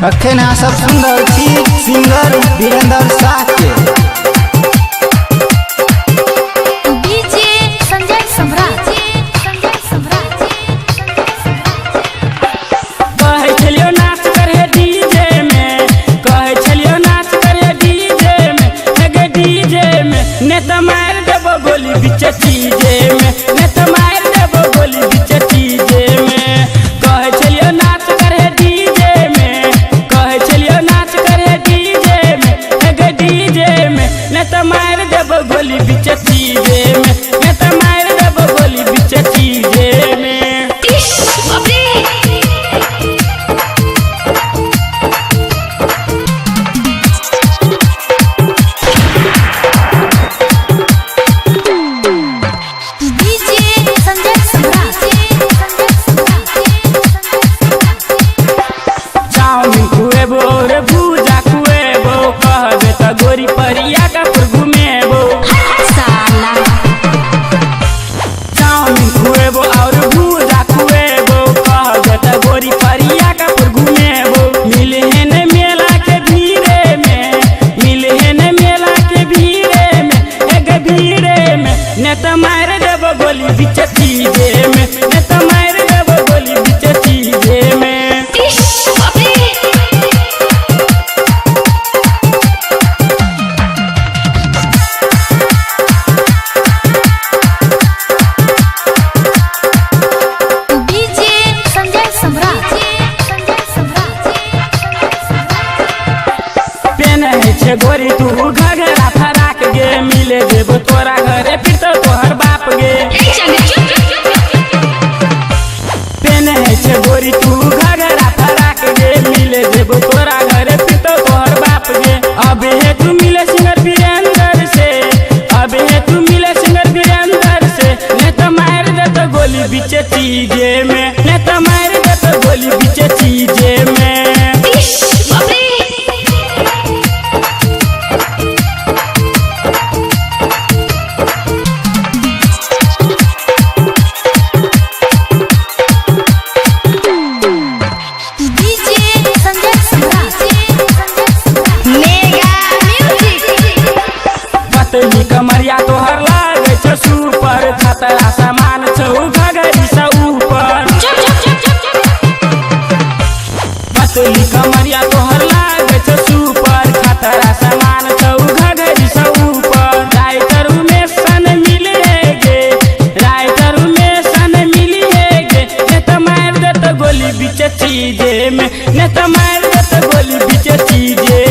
अखन अहाँ सब सुन रहल छी सिंगर वीरेंद्र शाह के। डीजे संजय सम्राट। कहे छलियो नाच करे डीजे में, कहे छलियो नाच करे डीजे में, एगे डीजे में ने त मार देबो गोली बीच चीजे में, ने त मार देबो गोली बीच चीजे में। कहे छलियो नाच करे डीजे में, कहे छलियो नाच करे डीजे में, एगे डीजे में ने त मार देबो गोली बीच चीजे में, ने त मार देबो गोली बीच चीजे में। गोरी परिया का घूमेबो चाउमीन खुएबो और भूजा खुएबो, कहबे त गोरी परिया का घूमेबो। मिले है न मेला के भीड़े में, मिले है न मेला के भीड़े में, एक भीड़े में ने त मार देबो गोली बीच चीजे में, ने त मार देबो गोली बीच चीजे में। गोरी तू घघरा फराक गे, मिले देबो तोरा घरे फिर तो तोहर बाप गे। पेने छे गोरी तू घघरा फराक गे, मिले देबो तोरा घरे फिर तो तोहर बाप गे। अब है तू मिले सिंगर वीरेंद्र से, अब है तू मिले सिंगर वीरेंद्र से, ने त मार दे तो गोली बीच चीजे में, ने त मार दे तो गोली बीच चीजे में। पतली कमरिया तोहर लागे छ सुपर, खतरा सामान छौ घगरी से ऊपर। पतली कमरिया तोहर लागे छ सुपर, खतरा सामान छौ घगरी से ऊपर। राइटर में सन मिले गे, राइटर में सन मिले गे, ने त मार दे तो गोली बीच चीजे में, ने त मार दे तो गोली बीच चीजे